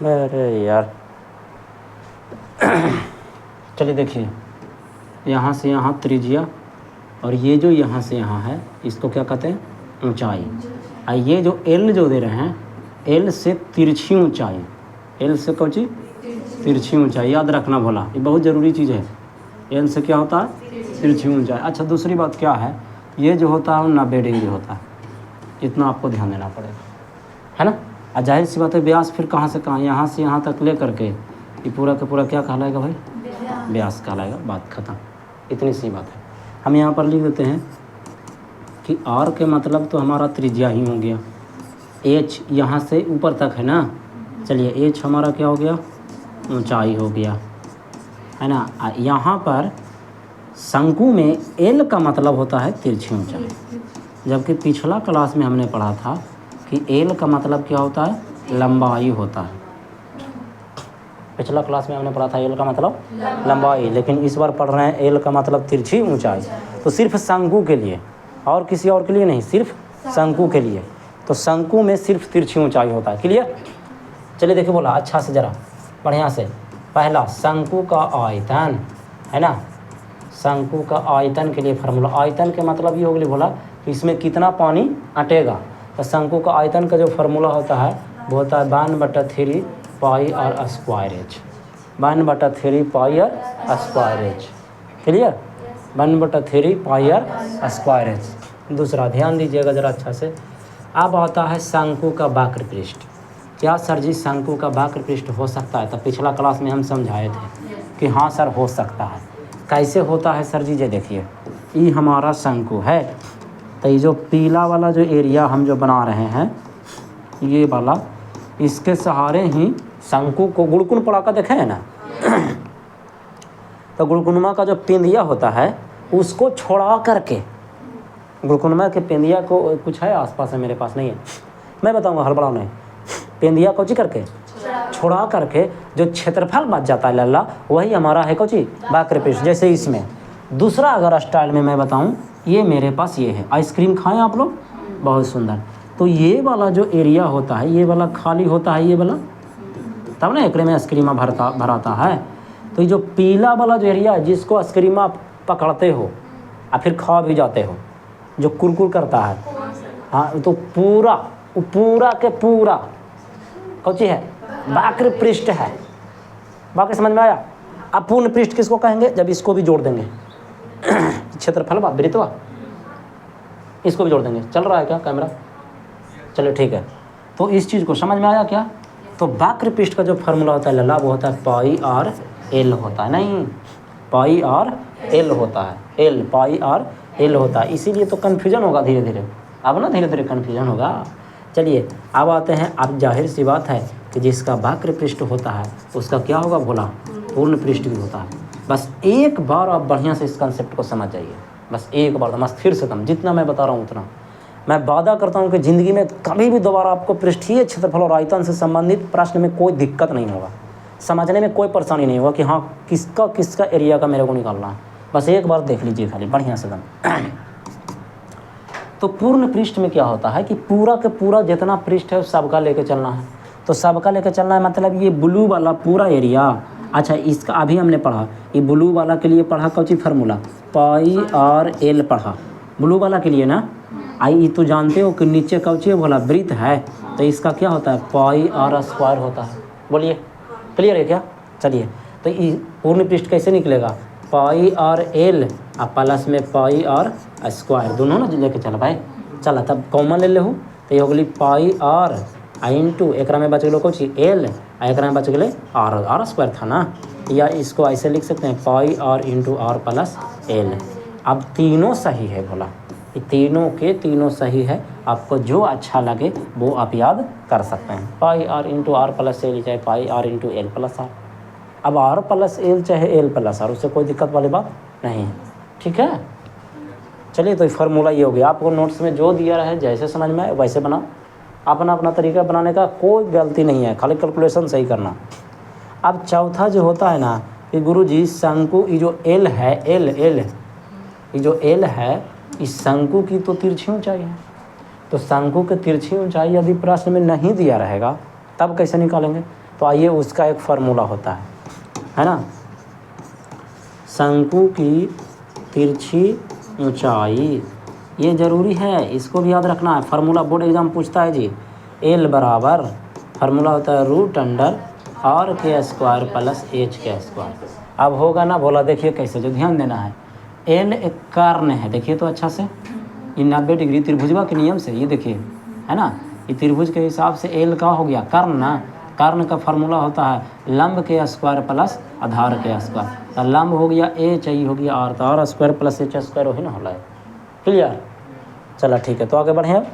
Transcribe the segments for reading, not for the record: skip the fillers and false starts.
अरे यार चलिए देखिए, यहाँ से यहाँ त्रिज्या और ये जो यहाँ से यहाँ है इसको क्या कहते हैं, ऊंचाई। और ये जो एल जो दे रहे हैं, एल से तिरछी ऊंचाई, एल से कौन सी तिरछी ऊंचाई, याद रखना भोला, ये बहुत ज़रूरी चीज़ है। एल से क्या होता है, तिरछी ऊंचाई। अच्छा दूसरी बात क्या है, ये जो होता है 90 डिग्री होता है, इतना आपको ध्यान देना पड़ेगा, है ना। और जाहिर सी बात है व्यास फिर कहाँ से कहाँ, यहाँ से यहाँ तक ले करके ये पूरा का पूरा क्या कहलाएगा भाई, व्यास कहलाएगा, बात खत्म। इतनी सी बात है। हम यहाँ पर लिख देते हैं कि आर के मतलब तो हमारा त्रिज्या ही हो गया, एच यहाँ से ऊपर तक है ना, चलिए एच हमारा क्या हो गया, ऊंचाई हो गया, है ना। यहाँ पर शंकु में एल का मतलब होता है तिरछी ऊंचाई, जबकि पिछला क्लास में हमने पढ़ा था कि एल का मतलब क्या होता है, लंबाई होता है। पिछला क्लास में हमने पढ़ा था एल का मतलब लंबाई, लेकिन इस बार पढ़ रहे हैं एल का मतलब तिरछी ऊंचाई। तो सिर्फ शंकु के लिए और किसी और के लिए नहीं, सिर्फ शंकु के लिए। तो शंकु में सिर्फ तिरछी ऊंचाई होता है, क्लियर। चलिए देखिए बोला अच्छा से ज़रा बढ़िया से। पहला शंकु का आयतन, है ना, शंकु का आयतन के लिए फार्मूला, आयतन के मतलब ये हो गया बोला कि इसमें कितना पानी अटेगा। तो शंकु का आयतन का जो फार्मूला होता है वो होता है 1/3 pi R square H, 1/3 pi R square H, clear, 1/3 pi R square H. दूसरा ध्यान दीजिएगा ज़रा अच्छा से। अब आता है शंकु का वक्र पृष्ठ। क्या सर जी शंकु का वक्र पृष्ठ हो सकता है? तो पिछला क्लास में हम समझाए थे कि हाँ सर हो सकता है। कैसे होता है सर जी, ये देखिए, ये हमारा शंकु है, तो ये जो पीला वाला जो एरिया हम जो बना रहे हैं ये वाला, इसके सहारे ही शंकु को गुणकुन पड़ा कर देखे है ना तो गुणकुनमा का जो पेंदिया होता है उसको छोड़ा करके, गुणकुनमा के पेंदिया को कुछ है आसपास है, मेरे पास नहीं है, मैं बताऊंगा, हड़बड़ाओ नहीं। पेंदिया कोची करके छोड़ा करके जो क्षेत्रफल बच जाता है लल्ला, वही हमारा है कोची वक्र पृष्ठ। जैसे इसमें दूसरा अगर स्टाइल में मैं बताऊं, ये मेरे पास ये है, आइसक्रीम खाएं आप लोग, बहुत सुंदर। तो ये वाला जो एरिया होता है ये वाला खाली होता है, ये वाला, तब ना एकड़े में आइसक्रीमा भराता है। तो ये जो पीला वाला जो एरिया है जिसको आइसक्रीमा पकड़ते हो और फिर खा भी जाते हो, जो कुरकुर करता है, हाँ, तो पूरा के पूरा कौची है, वक्र पृष्ठ है। बाकी समझ में आया? अब पूर्ण पृष्ठ किसको कहेंगे, जब इसको भी जोड़ देंगे क्षेत्रफल वृत्तवा, इसको भी जोड़ देंगे। चल रहा है क्या कैमरा? चलो ठीक है। तो इस चीज़ को समझ में आया क्या? तो वक्र पृष्ठ का जो फार्मूला होता है लल्ला, वो होता है पाई आर एल होता है, नहीं पाई आर एल होता है, एल पाई आर एल होता है। इसीलिए तो कन्फ्यूजन होगा धीरे धीरे, अब ना धीरे धीरे कन्फ्यूजन होगा। चलिए अब आते हैं, अब जाहिर सी बात है कि जिसका वक्र पृष्ठ होता है उसका क्या होगा भोला, पूर्ण पृष्ठ भी होता है। बस एक बार आप बढ़िया से इस कंसेप्ट को समझ जाइए, बस एक बार, बस फिर से कम, जितना मैं बता रहा हूँ उतना। मैं वादा करता हूँ कि ज़िंदगी में कभी भी दोबारा आपको पृष्ठीय क्षेत्रफल और आयतन से संबंधित प्रश्न में कोई दिक्कत नहीं होगा, समझने में कोई परेशानी नहीं होगा कि हाँ किसका एरिया का मेरे को निकालना है। बस एक बार देख लीजिए खाली बढ़िया से दम। तो पूर्ण पृष्ठ में क्या होता है कि पूरा के पूरा जितना पृष्ठ है सबका लेके चलना है। तो सबका लेके चलना है मतलब ये ब्लू वाला पूरा एरिया, अच्छा इसका अभी हमने पढ़ा, ये ब्लू वाला के लिए पढ़ा कौची फार्मूला, पाई आर एल पढ़ा ब्लू वाला के लिए ना। आई तो जानते हो कि नीचे कौची है बोला, वृत्त है, तो इसका क्या होता है, पाई आर स्क्वायर होता है। बोलिए क्लियर है क्या? चलिए तो ये पूर्ण पृष्ठ कैसे निकलेगा, पाई आर एल और प्लस में पाई आर स्क्वायर, दोनों ना लेके चला भाई। चला तब कॉमन ले हो, तो ये हो गई पाई आर इंटू एक में बच गए कौची एल, एक में बच गए आर स्क्वायर था ना, या इसको ऐसे लिख सकते हैं pi R into R plus L. अब तीनों सही है बोला, ये तीनों के तीनों सही है, आपको जो अच्छा लगे वो आप याद कर सकते हैं। Pi R into R plus L चाहे pi R into L plus R. अब आर प्लस एल चाहे एल प्लस आर, उससे कोई दिक्कत वाली बात नहीं है, ठीक है। चलिए तो फार्मूला ये हो गया, आपको नोट्स में जो दिया रहे जैसे समझ में आए वैसे बनाओ, अपना अपना तरीका बनाने का कोई गलती नहीं है, खाली कैलकुलेशन सही करना। अब चौथा जो होता है ना कि गुरुजी शंकु, ये जो एल है, एल ये जो एल है इस शंकु की तो तिरछी ऊंचाई है। तो शंकु की तिरछी ऊंचाई यदि प्रश्न में नहीं दिया रहेगा तब कैसे निकालेंगे? तो तो आइए उसका एक फार्मूला होता है ना। शंकु की तिरछी ऊंचाई, ये ज़रूरी है, इसको भी याद रखना है। फार्मूला बोर्ड एग्जाम पूछता है जी। एल बराबर फार्मूला होता है √√r² प्लस h²। अब होगा ना बोला, देखिए कैसे, जो ध्यान देना है। एल एक कर्ण है, देखिए तो अच्छा से, ये 90 डिग्री त्रिभुजवा के नियम से, ये देखिए है ना, ये त्रिभुज के हिसाब से एल का हो गया कर्ण ना। कर्ण का फार्मूला होता है लंब के स्क्वायर प्लस आधार के स्क्वायर। तो लंब हो गया h, आई हो गया r, तो r² प्लस h² वही ना होला है। क्लियर, चला ठीक है। तो आगे बढ़े। अब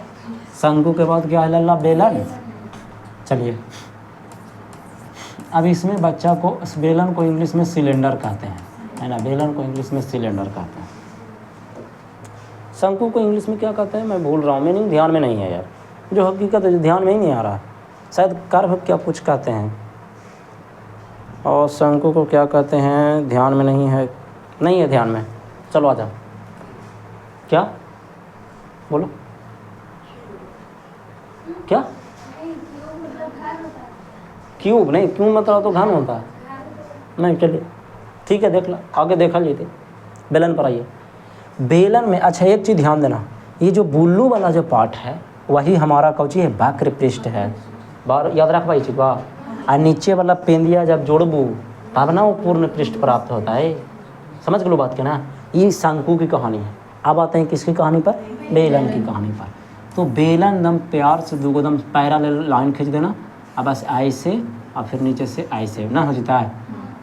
शंकु के बाद क्या है लल्ला, बेलन। चलिए अब इसमें बच्चा को, बेलन को इंग्लिश में सिलेंडर कहते हैं, है ना, बेलन को इंग्लिश में सिलेंडर कहते हैं। शंकु को इंग्लिश में क्या कहते हैं मैं भूल रहा हूँ, मीनिंग ध्यान में नहीं है यार, जो हकीकत है जो ध्यान में ही नहीं आ रहा है। शायद कर्व क्या कुछ कहते हैं, और शंकु को क्या कहते हैं ध्यान में नहीं है, नहीं है ध्यान में। चलो आ जाओ, क्या बोलो, क्या क्यूब नहीं, क्यों मतलब तो घन होता है नहीं। चलिए ठीक है, देख लो आगे देखा जाते। बेलन पर आइए। बेलन में अच्छा एक चीज़ ध्यान देना, ये जो बुल्लू वाला जो पार्ट है वही हमारा कौची है, वक्र पृष्ठ है। बार याद रख भाई चिकवा। और नीचे वाला पेंदिया जब जोड़बू तब ना वो पूर्ण पृष्ठ प्राप्त होता है। समझ गलो बात के ना। ये शंकु की कहानी है। अब आते हैं किसकी कहानी पर, बेलन की कहानी पर। तो बेलन दम प्यार से दो दम पैरेलल लाइन खींच देना, अब बस ऐसे और फिर नीचे से ऐसे ना हो जाता है,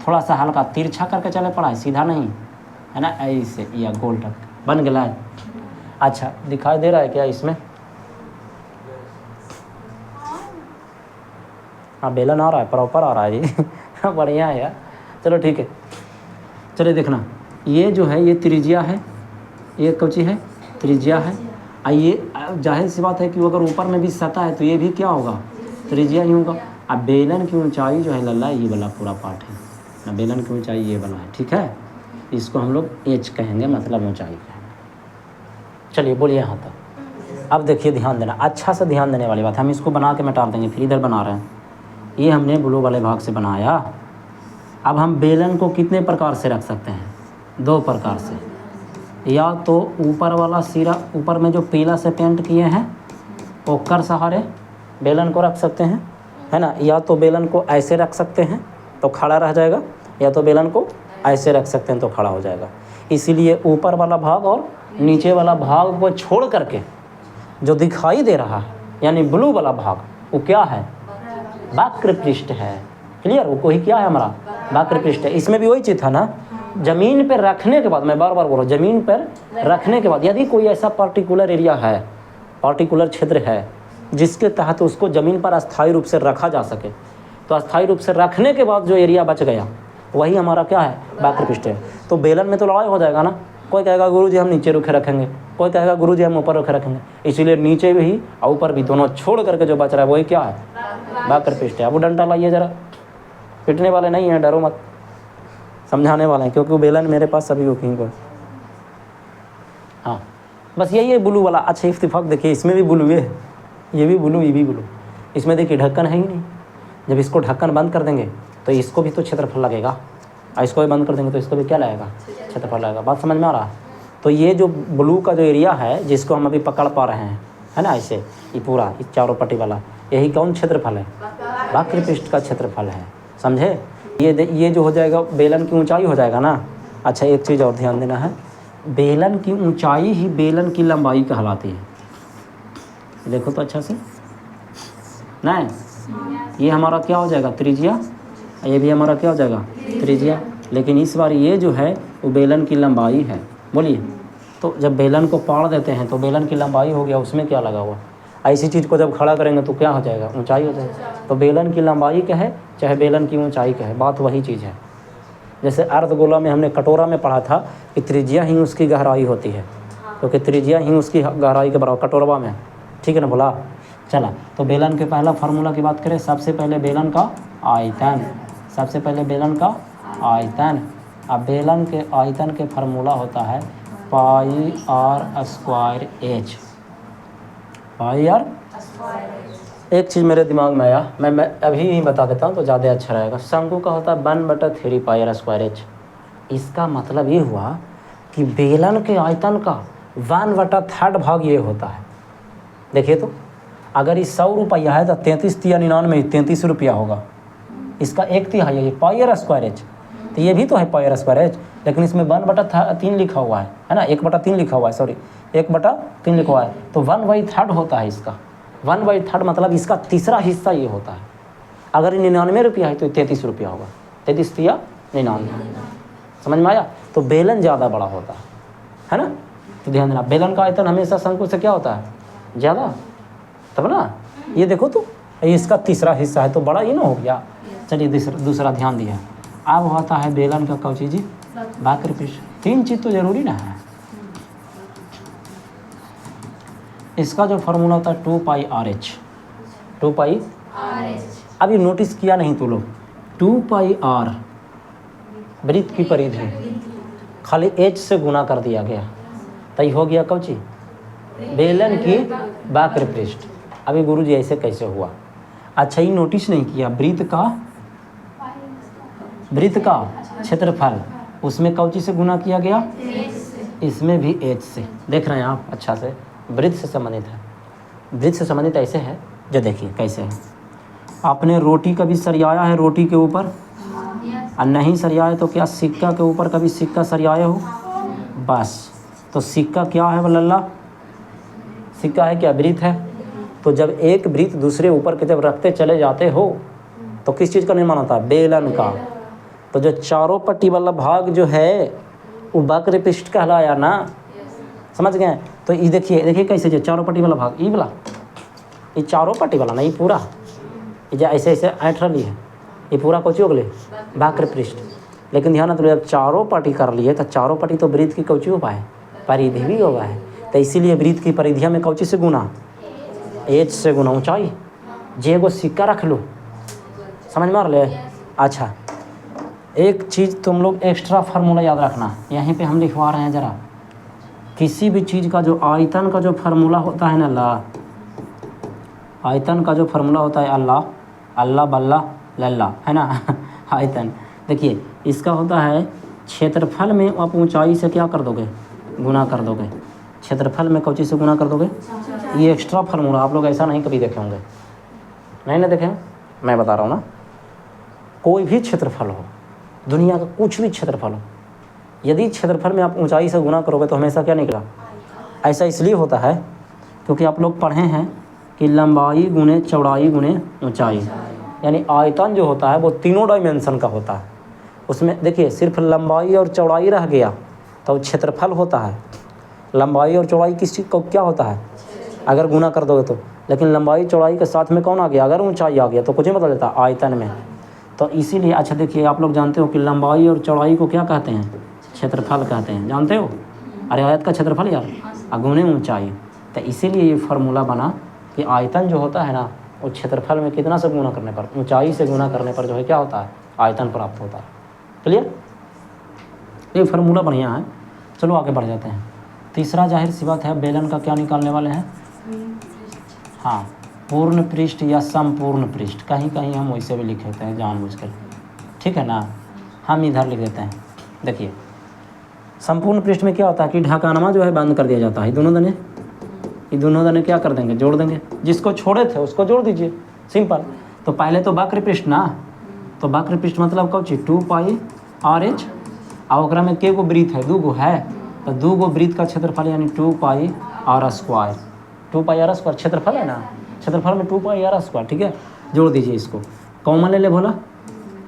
थोड़ा सा हल्का तिरछा करके चले पड़ा है, सीधा नहीं है ना, ऐसे या गोल टक बन गया है। अच्छा दिखाई दे रहा है क्या इसमें, हाँ बेलन आ रहा है, प्रॉपर आ रहा है जी बढ़िया है यार। चलो ठीक है, चलिए देखना, ये जो है ये त्रिज्या है, ये कौची है त्रिज्या है। ये जाहिर सी बात है कि अगर ऊपर में भी सतह है तो ये भी क्या होगा, त्रिज्या ही होगा। अब बेलन की ऊंचाई जो है लल्ला ये वाला पूरा पार्ट है ना, बेलन की ऊंचाई ये वाला है, ठीक है। इसको हम लोग एच कहेंगे, मतलब ऊंचाई कहेंगे। चलिए बोलिए यहाँ तक। अब देखिए ध्यान देना, अच्छा से ध्यान देने वाली बात, हम इसको बना के मिटा देंगे, फिर इधर बना रहे हैं। ये हमने ब्लू वाले भाग से बनाया। अब हम बेलन को कितने प्रकार से रख सकते हैं, दो प्रकार से। या तो ऊपर वाला सिरा, ऊपर में जो पीला से पेंट किए हैं ओकर सहारे बेलन को रख सकते हैं, है ना। या तो बेलन को ऐसे रख सकते हैं तो खड़ा रह जाएगा, या तो बेलन को ऐसे रख सकते हैं तो खड़ा हो जाएगा। इसीलिए ऊपर वाला भाग और नीचे वाला भाग को छोड़ करके जो दिखाई दे रहा है यानी ब्लू वाला भाग, वो क्या है, वक्र पृष्ठ है। क्लियर, वो कोई क्या है हमारा वक्र पृष्ठ है। इसमें भी वही चीज़ था ना, ज़मीन पर रखने के बाद, मैं बार बार बोल रहा हूँ, ज़मीन पर रखने के बाद यदि कोई ऐसा पर्टिकुलर एरिया है, पर्टिकुलर क्षेत्र है जिसके तहत उसको ज़मीन पर अस्थायी रूप से रखा जा सके, तो अस्थायी रूप से रखने के बाद जो एरिया बच गया वही हमारा क्या है, वक्र पृष्ठ है। तो बेलन में तो लड़ाई हो जाएगा ना, कोई कहेगा गुरुजी हम नीचे रुखे रखेंगे, कोई कहेगा गुरुजी हम ऊपर रुखे रखेंगे। इसीलिए नीचे भी और ऊपर भी दोनों छोड़ करके जो बच रहा है वही क्या है, वक्र पृष्ठ है। अब वो डंडा लाइए ज़रा, पिटने वाले नहीं हैं, डरो मत, समझाने वाले हैं, क्योंकि वो बेलन मेरे पास सभी बुकिंग को। हाँ बस यही है ब्लू वाला। अच्छा इत्तेफाक देखिए, इसमें भी ब्लू है, ये भी ब्लू, ये भी ब्लू। इसमें देखिए ढक्कन है ही नहीं, जब इसको ढक्कन बंद कर देंगे तो इसको भी तो क्षेत्रफल लगेगा, और इसको भी बंद कर देंगे तो इसको भी क्या लगेगा, क्षेत्रफल लगेगा। बात समझ में आ रहा है। तो ये जो ब्लू का जो एरिया है जिसको हम अभी पकड़ पा रहे हैं, है ना, ऐसे ये पूरा इस चारों पट्टी वाला, यही कौन क्षेत्रफल है, वक्र पृष्ठ का क्षेत्रफल है। समझे। ये जो हो जाएगा बेलन की ऊंचाई हो जाएगा ना। अच्छा एक चीज़ और ध्यान देना है, बेलन की ऊंचाई ही बेलन की लंबाई कहलाती है। देखो तो अच्छा से, नहीं ये हमारा क्या हो जाएगा त्रिज्या, ये भी हमारा क्या हो जाएगा त्रिज्या, लेकिन इस बार ये जो है वो बेलन की लंबाई है। बोलिए, तो जब बेलन को पाड़ देते हैं तो बेलन की लंबाई हो गया, उसमें क्या लगा हुआ, ऐसी चीज़ को जब खड़ा करेंगे तो क्या हो जाएगा, ऊंचाई हो जाएगा। तो बेलन की लंबाई कहे चाहे बेलन की ऊंचाई कहे, बात वही चीज़ है। जैसे अर्धगोला में हमने कटोरा में पढ़ा था कि त्रिज्या ही उसकी गहराई होती है, क्योंकि त्रिज्या ही उसकी गहराई के बराबर कटोरवा में, ठीक है ना बोला। चला, तो बेलन के पहला फार्मूला की बात करें, सबसे पहले बेलन का आयतन, सबसे पहले बेलन का आयतन। अब बेलन के आयतन के फार्मूला होता है πr² h, πr एक चीज़ मेरे दिमाग में आया, मैं अभी ही बता देता हूँ तो ज़्यादा अच्छा रहेगा। शंकु का होता है 1/3 पाई आर स्क्वायर एच। इसका मतलब ये हुआ कि बेलन के आयतन का 1/3 भाग ये होता है। देखिए तो अगर ये 100 रुपया है तो 33 तिया 99 33 रुपया होगा। इसका 1/3 है ये पाई आर स्क्वायर एच, तो ये भी तो है पाई आर स्क्वायर एच, लेकिन इसमें 1/3 लिखा हुआ है ना, 1/3 लिखा हुआ है, सॉरी 1/3 लिखा हुआ है, तो 1/3 होता है इसका। 1/3 मतलब इसका तीसरा हिस्सा ये होता है। अगर ये 99 रुपया है तो 33 रुपया होगा, 33 तिया 99। समझ में आया? तो बेलन ज़्यादा बड़ा होता है ना। तो ध्यान देना, बेलन का आयतन हमेशा शंकु से क्या होता है? ज़्यादा, तब ना। ये देखो तो इसका तीसरा हिस्सा है तो बड़ा ही ना हो गया। चलिए दूसरा ध्यान दिया। अब होता है बेलन का कौची जी? वक्र पृष्ठ। 3 चीज़ तो जरूरी ना है। इसका जो फॉर्मूला होता है 2 पाई आर एच। 2 पाई अभी नोटिस किया नहीं तो लोग, 2 पाई आर वृत्त की परिधि खाली एच से गुना कर दिया गया, तय हो गया कौची? बेलन की वक्र पृष्ठ। अभी गुरुजी ऐसे कैसे हुआ? अच्छा ये नोटिस नहीं किया, वृत्त का क्षेत्रफल उसमें कौची से गुना किया गया? इसमें भी एच से। देख रहे हैं आप अच्छा से, वृत्त से संबंधित है। वृत्त से संबंधित ऐसे है, जो देखिए कैसे है। आपने रोटी कभी सरियाया है रोटी के ऊपर? और नहीं सरियाए तो क्या सिक्का के ऊपर कभी सिक्का सरियाए हो? बस, तो सिक्का क्या है लल्ला? सिक्का है क्या? वृत्त है। तो जब एक वृत्त दूसरे ऊपर के जब रखते चले जाते हो तो किस चीज़ का निर्माण होता है? बेलन का। तो जो चारों पट्टी वाला भाग जो है वो वक्र पृष्ठ कहलाया ना। समझ गए? तो ये देखिए कैसे जो चारों पट्टी वाला भाग, ये वाला, ये चारों पट्टी वाला नहीं पूरा, ये जो ऐसे ऐसे ऐठ रही है, ये पूरा कौची हो गए? वक्र पृष्ठ। लेकिन ध्यान तो जब चारों पट्टी कर लिए तो चारों पट्टी तो वृत्त की कौची हो पाए? परिधि भी होगा है। तो इसीलिए वृत्त की परिधिया में कौची से गुना? एच से गुना ऊंचाई। जे को सिक्का रख लो, समझ में आ रहा है? अच्छा एक चीज़ तुम लोग एक्स्ट्रा फार्मूला याद रखना, यहीं पे हम लिखवा रहे हैं ज़रा। किसी भी चीज़ का जो आयतन का जो फार्मूला होता है ना, ला आयतन का जो फार्मूला होता है अल्लाह अल्लाह बल्ला लल्ला, है ना। आयतन देखिए इसका होता है क्षेत्रफल में आप ऊंचाई से क्या कर दोगे? गुना कर दोगे। क्षेत्रफल में कौची से गुना कर दोगे? ये एक्स्ट्रा फार्मूला आप लोग ऐसा नहीं कभी देखे होंगे। नहीं ना देखें? मैं बता रहा हूँ ना, कोई भी क्षेत्रफल हो, दुनिया का कुछ भी क्षेत्रफल हो, यदि क्षेत्रफल में आप ऊंचाई से गुना करोगे तो हमेशा क्या निकला? ऐसा इसलिए होता है क्योंकि आप लोग पढ़े हैं कि लंबाई गुने चौड़ाई गुने ऊंचाई, यानी आयतन जो होता है वो तीनों डायमेंशन का होता है। उसमें देखिए सिर्फ लंबाई और चौड़ाई रह गया तो क्षेत्रफल होता है। लंबाई और चौड़ाई किस चीज़ को क्या होता है अगर गुना कर दोगे तो, लेकिन लंबाई चौड़ाई के साथ में कौन आ गया? अगर ऊंचाई आ गया तो कुछ नहीं बदल देता आयतन में। तो इसीलिए अच्छा देखिए आप लोग जानते हो कि लंबाई और चौड़ाई को क्या कहते हैं? क्षेत्रफल कहते हैं, जानते हो? अरे आयत का क्षेत्रफल यार, अगुने ऊंचाई। तो इसीलिए ये फार्मूला बना कि आयतन जो होता है ना वो क्षेत्रफल में कितना से गुना करने पर, ऊंचाई से गुना करने पर जो है क्या होता है? आयतन प्राप्त होता है। क्लियर? ये फार्मूला बढ़िया है। चलो आगे बढ़ जाते हैं। तीसरा जाहिर सी बात है, बेलन का क्या निकालने वाले हैं? हाँ, पूर्ण पृष्ठ या संपूर्ण पृष्ठ, कहीं कहीं हम वैसे भी लिख देते हैं जानबूझकर, ठीक है ना। हम इधर लिख देते हैं। देखिए संपूर्ण पृष्ठ में क्या होता है कि ढकानमा जो है बंद कर दिया जाता है। ये दोनों दने क्या कर देंगे? जोड़ देंगे। जिसको छोड़े थे उसको जोड़ दीजिए, सिंपल। तो पहले तो वक्र पृष्ठ ना, तो वक्र पृष्ठ मतलब कौन चीज? 2 पाई आर एच। और ओकरा में के गो वृत्त है? 2 गो है, तो 2 गो वृत्त का क्षेत्रफल यानी 2 pi R square. 2 pi R square क्षेत्रफल है ना, क्षेत्रफल में 2 पाई आर स्क्वायर, ठीक है। जोड़ दीजिए इसको, कॉमन ले ले बोला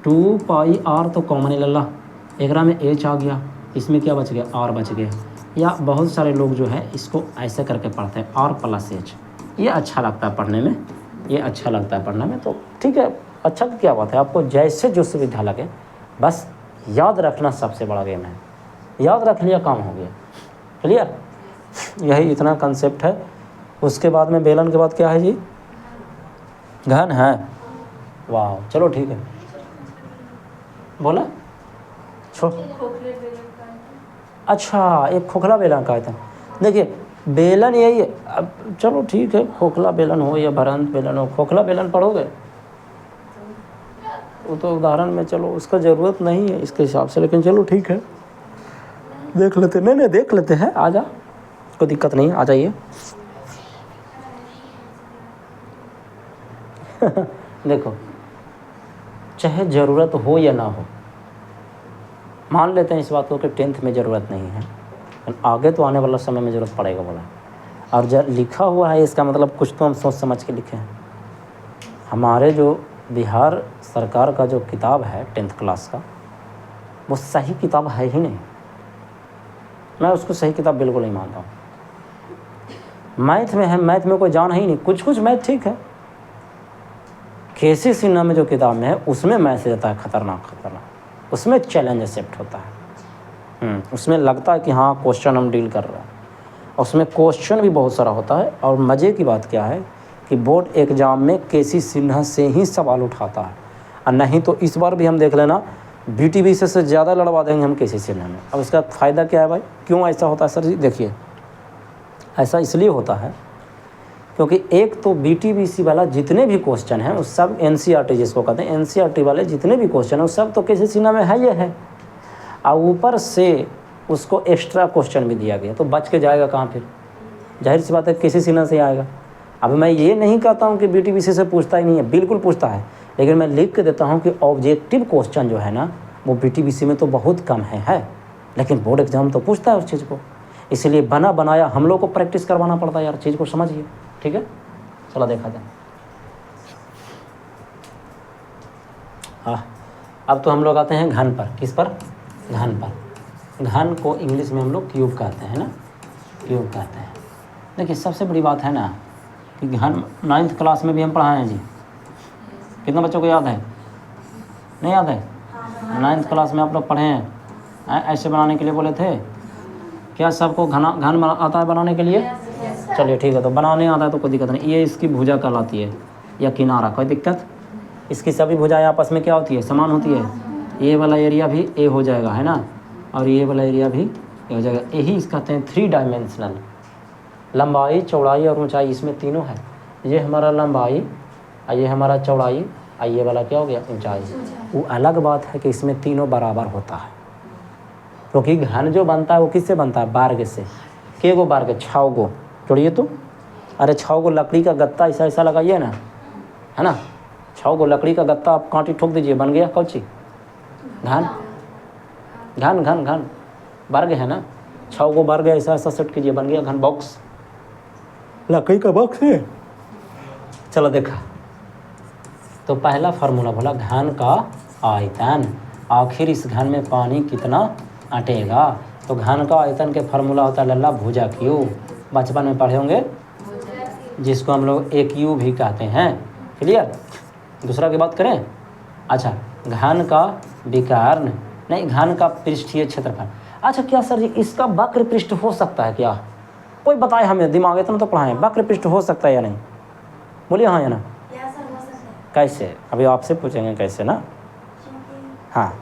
2 पाई आर, तो कॉमन ले ला, एकरा में एच आ गया, इसमें क्या बच गया? आर बच गया। या बहुत सारे लोग जो है इसको ऐसे करके पढ़ते हैं आर प्लस एच। ये अच्छा लगता है पढ़ने में, ये अच्छा लगता है पढ़ने में, तो ठीक है, अच्छा क्या बात है। आपको जैसे जो सुविधा लगे, बस याद रखना सबसे बड़ा गेम है। याद रख लिया, काम हो गया। क्लियर? यही इतना कंसेप्ट है। उसके बाद में बेलन के बाद क्या है जी? घन है। वाह, चलो ठीक है। बोला अच्छा, एक खोखला बेलन का आयतन। देखिए बेलन यही है। अब चलो ठीक है, खोखला बेलन हो या भरंत बेलन हो, खोखला बेलन पढ़ोगे वो तो उदाहरण में, चलो उसका ज़रूरत नहीं है इसके हिसाब से, लेकिन चलो ठीक है देख लेते। नहीं देख लेते हैं, आ जा, कोई दिक्कत नहीं, आ जाइए। देखो, चाहे ज़रूरत हो या ना हो, मान लेते हैं इस बात को कि 10th में ज़रूरत नहीं है, लेकिन आगे तो आने वाला समय में ज़रूरत पड़ेगा बोला। और जब लिखा हुआ है इसका मतलब कुछ तो हम सोच समझ के लिखे हैं। हमारे जो बिहार सरकार का जो किताब है 10th क्लास का, वो सही किताब है ही नहीं। मैं उसको सही किताब बिल्कुल नहीं मानता हूँ। मैथ में है, मैथ में कोई जान ही नहीं, कुछ मैथ ठीक है। केसी सिन्हा में जो किताब में है उसमें मैसेज आता है खतरनाक, उसमें चैलेंज एक्सेप्ट होता है। उसमें लगता है कि हाँ क्वेश्चन हम डील कर रहे हैं, उसमें क्वेश्चन भी बहुत सारा होता है। और मज़े की बात क्या है कि बोर्ड एग्ज़ाम में केसी सिन्हा से ही सवाल उठाता है, और नहीं तो इस बार भी हम देख लेना BTBC से ज़्यादा लड़वा देंगे हम केसी सिन्हा में। अब इसका फ़ायदा क्या है भाई, क्यों ऐसा होता है सर जी? देखिए, ऐसा इसलिए होता है क्योंकि एक तो BTBC वाला जितने भी क्वेश्चन हैं उस सब NCERT जिसको कहते हैं, NCERT वाले जितने भी क्वेश्चन हैं उस सब तो केसी सिन्हा में है, ये है। और ऊपर से उसको एक्स्ट्रा क्वेश्चन भी दिया गया, तो बच के जाएगा कहाँ फिर? जाहिर सी बात है केसी सिन्हा से आएगा। अब मैं ये नहीं कहता हूँ कि BTBC से पूछता ही नहीं है, बिल्कुल पूछता है, लेकिन मैं लिख के देता हूँ कि ऑब्जेक्टिव क्वेश्चन जो है ना वो BTBC में तो बहुत कम है, लेकिन बोर्ड एग्जाम तो पूछता है उस चीज़ को। इसलिए बना बनाया हम लोग को प्रैक्टिस करवाना पड़ता है यार, चीज़ को समझिए, ठीक है। चलो देखा जाए। हाँ, अब तो हम लोग आते हैं घन पर। किस पर? घन पर। घन को इंग्लिश में हम लोग क्यूब कहते हैं ना, क्यूब कहते हैं। देखिए, सबसे बड़ी बात है ना कि घन 9th क्लास में भी हम पढ़ाए हैं जी। कितना बच्चों को याद है? नहीं याद है? 9th क्लास में आप लोग पढ़े हैं, ऐसे बनाने के लिए बोले थे। क्या सबको घन आता है बनाने के लिए? चलिए ठीक है, तो बनाने आता है तो कोई दिक्कत नहीं। ये इसकी भुजा कहलाती है या किनारा, कोई दिक्कत? इसकी सभी भुजाएं आपस में क्या होती है? समान होती है। ये वाला एरिया भी ए हो जाएगा, है ना, और ये वाला एरिया भी ए हो जाएगा। यही इस कहते हैं 3 डायमेंशनल। लंबाई, चौड़ाई और ऊंचाई, इसमें तीनों है। ये हमारा लंबाई, ये हमारा चौड़ाई, ये वाला क्या हो गया? ऊंचाई। वो अलग बात है कि इसमें तीनों बराबर होता है, क्योंकि घन जो बनता है वो किससे बनता है? बार्ग से। के गो बार्ग? 6 गो। जोड़िए तो, अरे 6 गो लकड़ी का गत्ता ऐसा ऐसा लगाइए ना, है ना, 6 गो लकड़ी का गत्ता आप कांटी ठोक दीजिए, बन गया कौची? घन। घन घन घन बार्ग है ना, 6 गो बार्ग ऐसा ऐसा सेट कीजिए, बन गया घन बॉक्स, लकड़ी का बॉक्स है। चलो देखा, तो पहला फार्मूला बोला घन का आयतन। आखिर इस घन में पानी कितना अटेगा? तो घन का आयतन के फार्मूला होता है लल्ला भुजा क्यूब। बचपन में पढ़े होंगे, जिसको हम लोग AQ भी कहते हैं। क्लियर? दूसरा की बात करें। अच्छा, घन का विकर्ण, नहीं, घन का पृष्ठीय क्षेत्रफल। अच्छा, क्या सर जी इसका वक्र पृष्ठ हो सकता है क्या? कोई बताए हमें, दिमाग इतना तो पढ़ाएं, वक्र पृष्ठ हो सकता है या नहीं? बोलिए हाँ या ना। कैसे? अभी आपसे पूछेंगे कैसे ना। हाँ,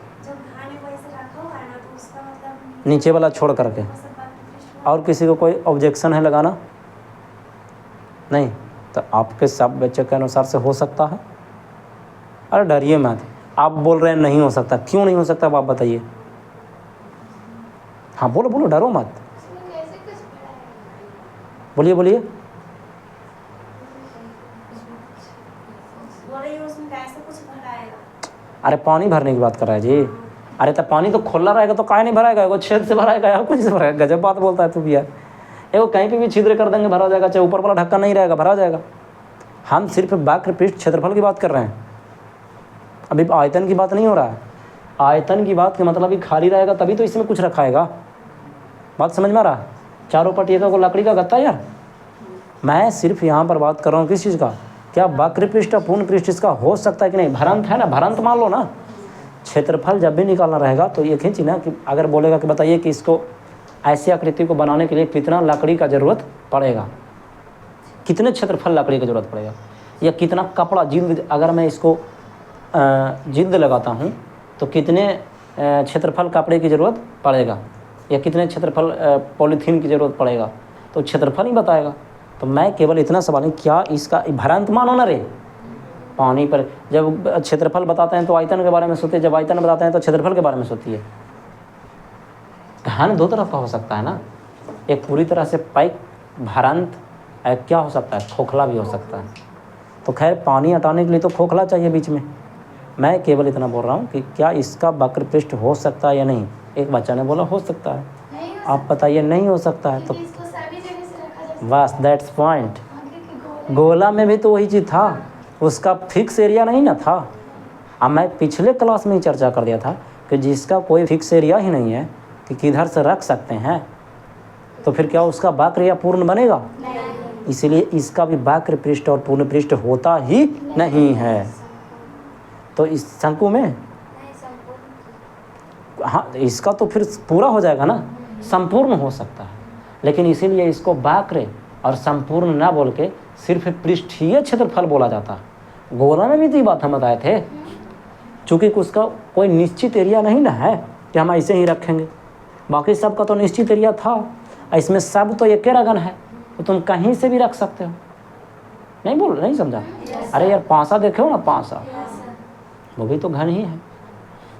नीचे वाला छोड़ करके। और किसी को कोई ऑब्जेक्शन है लगाना? नहीं, तो आपके सब बच्चे के अनुसार से हो सकता है। अरे डरिए मत, आप बोल रहे हैं नहीं हो सकता, क्यों नहीं हो सकता आप बताइए। हाँ बोलो बोलो, डरो मत, बोलिए बोलिए। अरे पानी भरने की बात कर रहा है जी। अरे तो पानी तो खुला रहेगा तो काहे नहीं भराएगा? वो छेद से भराएगा या कुछ से भराएगा? गजब बात बोलता है तू भी यार। एगो कहीं पे भी छिद्र कर देंगे भरा जाएगा, चाहे ऊपर वाला ढक्कन नहीं रहेगा भरा जाएगा। हम सिर्फ वक्र पृष्ठ क्षेत्रफल की बात कर रहे हैं, अभी आयतन की बात नहीं हो रहा है। आयतन की बात के मतलब अभी खाली रहेगा तभी तो इसमें कुछ रखाएगा। बात समझ में आ रहा? चारों पटिया को लकड़ी का गत्ता यार। मैं सिर्फ यहाँ पर बात कर रहा हूँ किस चीज़ का? क्या वक्र पृष्ठ पूर्ण पृष्ठ इसका हो सकता है कि नहीं? भरंत है ना, भरंत मान लो ना। क्षेत्रफल जब भी निकालना रहेगा तो ये खींची ना कि अगर बोलेगा कि बताइए कि इसको ऐसी आकृति को बनाने के लिए कितना लकड़ी का ज़रूरत पड़ेगा, कितने क्षेत्रफल लकड़ी की ज़रूरत पड़ेगा, या कितना कपड़ा जिल्द, अगर मैं इसको जिल्द लगाता हूँ तो कितने क्षेत्रफल कपड़े की ज़रूरत पड़ेगा, या कितने क्षेत्रफल पॉलीथीन की ज़रूरत पड़ेगा। तो क्षेत्रफल ही बताएगा। तो मैं केवल इतना सवाल है, क्या इसका भ्रांत मानो ना रे। पानी पर जब क्षेत्रफल बताते हैं तो आयतन के बारे में सोचते हैं, जब आयतन बताते हैं तो क्षेत्रफल के बारे में सोचती है। घन दो तरह का हो सकता है ना, एक पूरी तरह से पैक भ्रांत, क्या हो सकता है, खोखला भी हो सकता है। तो खैर पानी हटाने के लिए तो खोखला चाहिए बीच में। मैं केवल इतना बोल रहा हूँ कि क्या इसका वक्र पृष्ठ हो सकता है या नहीं। एक बच्चा ने बोला हो सकता है, आप बताइए नहीं हो सकता है। तो बस दैट्स पॉइंट। गोला में भी तो वही चीज़ था, उसका फिक्स एरिया नहीं ना था। अब मैं पिछले क्लास में ही चर्चा कर दिया था कि जिसका कोई फिक्स एरिया ही नहीं है कि किधर से रख सकते हैं, तो फिर क्या उसका वक्र या पूर्ण बनेगा? इसलिए इसका भी वक्र पृष्ठ और पूर्ण पृष्ठ होता ही नहीं है। तो इस शंकु में हाँ, इसका तो फिर पूरा हो जाएगा ना, संपूर्ण हो सकता है। लेकिन इसीलिए इसको वक्र और संपूर्ण ना बोल के सिर्फ पृष्ठीय क्षेत्रफल बोला जाता है। गोला में भी तो ये बात हम बताए थे, चूँकि उसका कोई निश्चित एरिया नहीं ना है कि हम ऐसे ही रखेंगे, बाकी सब का तो निश्चित एरिया था। इसमें सब तो एक रगन है, तो तुम कहीं से भी रख सकते हो। नहीं समझा? अरे यार पांसा देखे हो ना, पांसा वो भी तो घन ही है।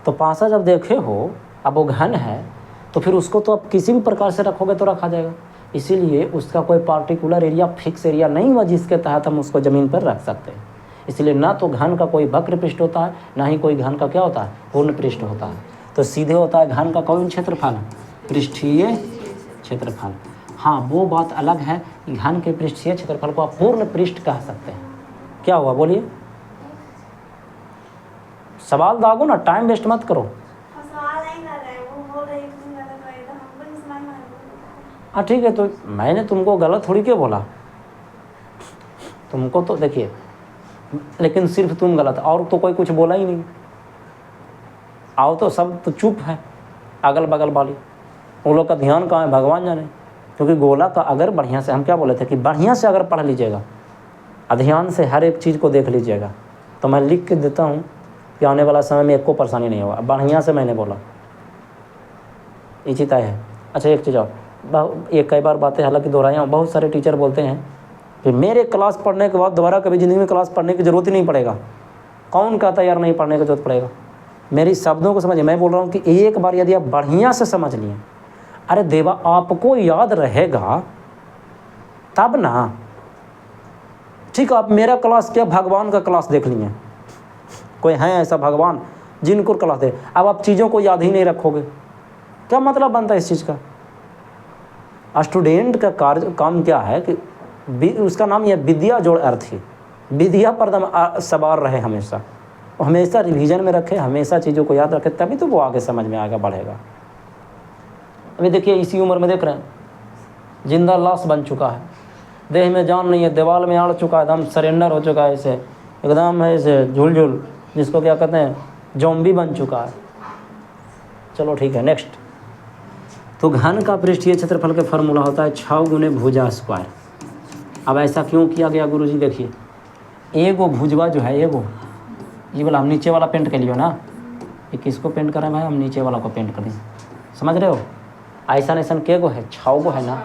तो पांसा जब देखे हो, अब वो घन है तो फिर उसको तो अब किसी भी प्रकार से रखोगे तो रखा जाएगा। इसीलिए उसका कोई पार्टिकुलर एरिया, फिक्स एरिया नहीं हुआ जिसके तहत हम उसको ज़मीन पर रख सकते हैं। इसलिए ना तो घन का कोई वक्र पृष्ठ होता है, ना ही कोई घन का क्या होता है, पूर्ण पृष्ठ होता है। तो सीधे होता है घन का कौन क्षेत्रफल, पृष्ठीय क्षेत्रफल। हाँ, वो बात अलग है कि घन के पृष्ठीय क्षेत्रफल को आप पूर्ण पृष्ठ कह सकते हैं। क्या हुआ बोलिए? सवाल दागो ना, टाइम वेस्ट मत करो। हाँ ठीक है, तो मैंने तुमको गलत थोड़ी क्यों बोला, तुमको तो देखिए, लेकिन सिर्फ तुम गलत, और तो कोई कुछ बोला ही नहीं। आओ तो सब तो चुप है, अगल बगल वाली, उन लोग का ध्यान कहाँ है भगवान जाने। क्योंकि गोला का अगर बढ़िया से, हम क्या बोले थे कि बढ़िया से अगर पढ़ लीजिएगा, ध्यान से हर एक चीज़ को देख लीजिएगा, तो मैं लिख के देता हूँ कि आने वाला समय में एक को परेशानी नहीं होगा। बढ़िया से मैंने बोला, ये चीज़ तय है। अच्छा एक चीज़ और, एक कई बार बातें हालांकि दोहराया हूँ, बहुत सारे टीचर बोलते हैं कि मेरे क्लास पढ़ने के बाद दोबारा कभी ज़िंदगी में क्लास पढ़ने की ज़रूरत ही नहीं पड़ेगा। कौन कहता यार नहीं पढ़ने की जरूरत पड़ेगा? मेरी शब्दों को समझिए, मैं बोल रहा हूँ कि एक बार यदि आप बढ़िया से समझ लिए, अरे देवा आपको याद रहेगा तब ना। ठीक है, आप मेरा क्लास क्या, भगवान का क्लास देख लिए, कोई है ऐसा भगवान जिनको क्लास दे, अब आप चीज़ों को याद ही नहीं रखोगे, क्या मतलब बनता है इस चीज़ का? स्टूडेंट का कार्य काम क्या है कि उसका नाम यह विद्या जोड़ अर्थ ही, विद्या पर दम सवार रहे, हमेशा रिवीजन में रखे, हमेशा चीज़ों को याद रखे, तभी तो वो आगे समझ में आगे बढ़ेगा। अभी देखिए इसी उम्र में देख रहे हैं, जिंदा लाश बन चुका है, देह में जान नहीं है, दीवार में अड़ चुका है, एकदम सरेंडर हो चुका है, ऐसे एकदम ऐसे झुल जिसको क्या कहते हैं, ज़ॉम्बी बन चुका है। चलो ठीक है, नेक्स्ट। तो घन का पृष्ठीय क्षेत्रफल का फॉर्मूला होता है 6 गुने भुजा स्क्वायर। अब ऐसा क्यों किया गया गुरुजी? देखिए एगो भुजवा जो है, एगो ये वाला हम नीचे वाला पेंट कर लियो ना, ये किसको पेंट करें भाई, हम नीचे वाला को पेंट कर दें, समझ रहे हो? ऐसा के गो है, 6 गो है ना,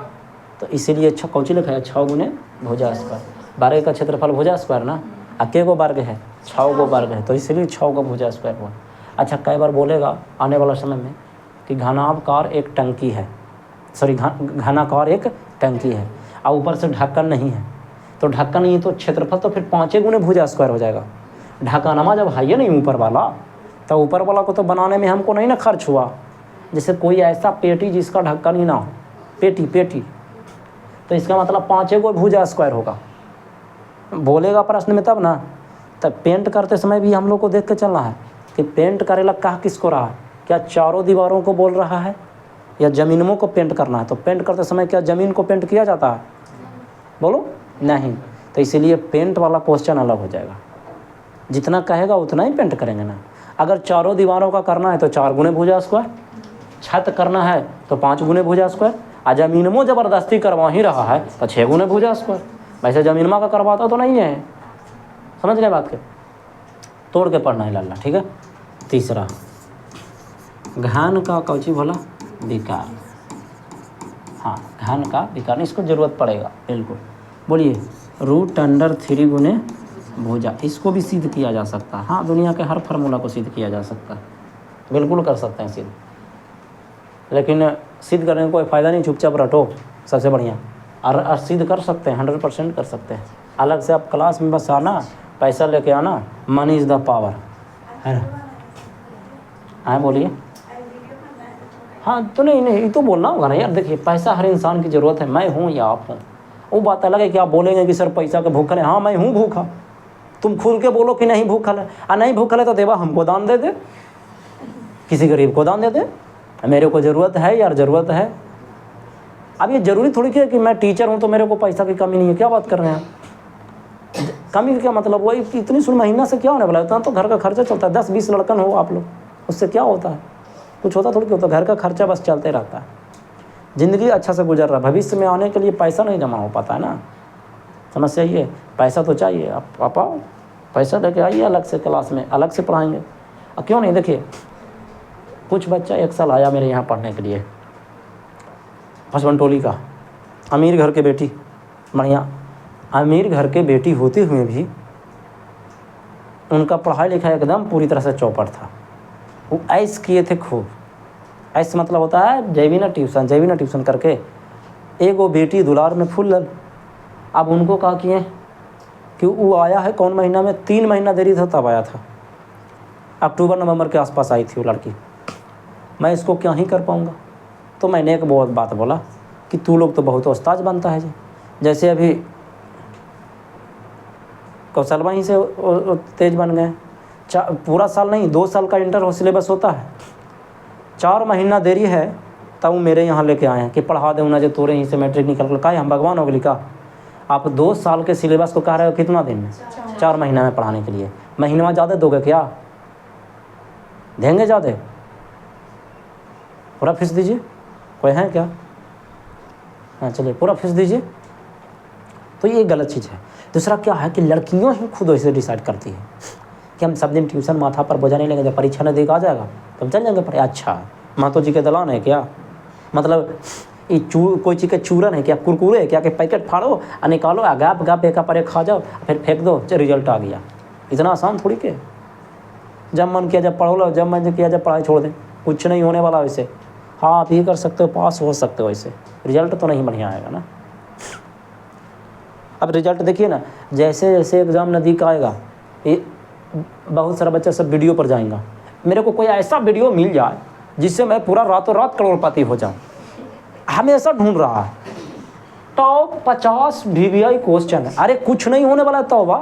तो इसीलिए कौची लिखा है 6 गुने भुजा स्क्वायर। 12 का क्षेत्रफल भुजा स्क्वायर ना, के गो वर्ग है, 6 गो वर्ग है, तो इसलिए 6 गो भुजा स्क्वायर हुआ। अच्छा कई बार बोलेगा आने वाला समय में कि घनाकार एक टंकी है, सॉरी घनाकार एक टंकी है और ऊपर से ढक्कन नहीं है, तो ढक्कन नहीं तो क्षेत्रफल तो फिर 5 गुने भुजा स्क्वायर हो जाएगा। ढक्कनमा जब है नहीं ऊपर वाला, तो ऊपर वाला को तो बनाने में हमको नहीं ना खर्च हुआ। जैसे कोई ऐसा पेटी जिसका ढक्कन ही ना हो, पेटी, तो इसका मतलब 5 गो भुजा स्क्वायर होगा। बोलेगा प्रश्न में तब ना, तब पेंट करते समय भी हम लोग को देख के चलना है कि पेंट करेला कहा किसको रहा है, क्या चारों दीवारों को बोल रहा है या ज़मीनों को पेंट करना है। तो पेंट करते समय क्या ज़मीन को पेंट किया जाता है? बोलो नहीं। तो इसीलिए पेंट वाला क्वेश्चन अलग हो जाएगा, जितना कहेगा उतना ही पेंट करेंगे ना। अगर चारों दीवारों का करना है तो 4 गुने भुजा स्क्वायर, छत करना है तो 5 गुने भुजा स्क्वायर, और ज़मीन में ज़बरदस्ती करवा ही रहा है तो 6 गुने भुजा स्क्वायर। वैसे ज़मीन का करवाता तो नहीं है, समझ गए बात के? तोड़ के पढ़ना है लाला, ठीक है। तीसरा घन का कौची बोला, विकार। हाँ, घन का विकर्ण, इसको ज़रूरत पड़ेगा बिल्कुल। बोलिए रूट अंडर 3 गुने भुजा, इसको भी सिद्ध किया जा सकता है। हाँ, दुनिया के हर फार्मूला को सिद्ध किया जा सकता है, बिल्कुल कर सकते हैं सिद्ध, लेकिन सिद्ध करने का कोई फ़ायदा नहीं, चुपचाप रटो सबसे बढ़िया। और सिद्ध कर सकते हैं, 100% कर सकते हैं। अलग से आप क्लास में बस आना, पैसा लेके आना, मनी इज़ द पावर, है ना? हाँ बोलिए। हाँ तो नहीं तो बोलना होगा ना यार। देखिए पैसा हर इंसान की ज़रूरत है, मैं हूँ या आप हूँ, वो बात अलग है कि आप बोलेंगे कि सर पैसा का भूखल है। हाँ मैं हूँ भूखा, तुम खुल के बोलो कि नहीं भूखल है। नहीं भूखल है तो देवा हमको दान दे दे, किसी गरीब को दान दे दे, मेरे को ज़रूरत है यार, ज़रूरत है। अब ये ज़रूरी थोड़ी कि मैं टीचर हूँ तो मेरे को पैसा की कमी नहीं है, क्या बात कर रहे हैं? कमी का क्या मतलब? वही इतनी सुन महीना से क्या होने वाला है? इतना तो घर का खर्चा चलता है, 10-20 लड़कन हो आप लोग, उससे क्या होता है? कुछ होता थोड़ी होता, घर का खर्चा बस चलते रहता है। ज़िंदगी अच्छा से गुजर रहा है, भविष्य में आने के लिए पैसा नहीं जमा हो पाता है ना, समस्या ये। पैसा तो चाहिए, आप आओ पैसा लेके आइए, अलग से क्लास में अलग से पढ़ाएंगे। और क्यों नहीं, देखिए कुछ बच्चा 1 साल आया मेरे यहाँ पढ़ने के लिए, हसबन टोली का, अमीर घर के बेटी, बढ़िया अमीर घर के बेटी होते हुए भी उनका पढ़ाई लिखाई एकदम पूरी तरह से चौपट था। वो ऐश किए थे खूब। ऐश मतलब होता है जयवीना ट्यूशन करके एक वो बेटी दुलार में फूल लल। अब उनको कहा किए कि वो आया है कौन महीना में, 3 महीना देरी था तब आया था, अक्टूबर-नवंबर के आसपास आई थी वो लड़की। मैं इसको क्या ही कर पाऊँगा, तो मैंने एक बहुत बात बोला कि तू लोग तो बहुत उस्ताद बनता है जी, जैसे अभी कौशलवा ही से तेज बन गए। पूरा साल नहीं, 2 साल का इंटर सिलेबस होता है, 4 महीना देरी है तब मेरे यहाँ लेके आए हैं कि पढ़ा दे ना, जो तोरे यहीं से मैट्रिक निकल कर। कहा हम भगवान हो गए का, आप 2 साल के सिलेबस को कह रहे हो कितना दिन में, 4 महीना में पढ़ाने के लिए। महीना ज़्यादा दोगे क्या, देंगे ज़्यादा? पूरा फीस दीजिए, कोई है क्या? हाँ चलिए पूरा फीस दीजिए। तो ये गलत चीज़ है। दूसरा क्या है कि लड़कियों ही खुद वैसे डिसाइड करती है कि हम सब दिन ट्यूशन माथा पर बोझा नहीं लेंगे, जब परीक्षा नज़दीक आ जाएगा तो हम चल जाएंगे पर। अच्छा महतो जी के दलान है क्या, मतलब ये कोई चीज़ का चूरन है क्या, कुरकुरे है क्या कि पैकेट फाड़ो और निकालो, गाप गाप एक पर एक खा जाओ फिर फेंक दो, रिजल्ट आ गया। इतना आसान थोड़ी के, जब मन किया जब पढ़ो लो, जब मन किया जब पढ़ाई छोड़ दें, कुछ नहीं होने वाला वैसे। हाँ आप ये कर सकते हो, पास हो सकते हो, वैसे रिजल्ट तो नहीं बढ़िया आएगा ना। अब रिजल्ट देखिए ना, जैसे जैसे एग्ज़ाम नज़दीक आएगा ये बहुत सारा बच्चा सब वीडियो पर जाएगा। मेरे को कोई ऐसा वीडियो मिल जाए जिससे मैं पूरा रातों रात करोड़पति हो जाऊँ, हमेशा ढूंढ रहा है। टॉप 50 VVI क्वेश्चन है, अरे कुछ नहीं होने वाला है तौबा।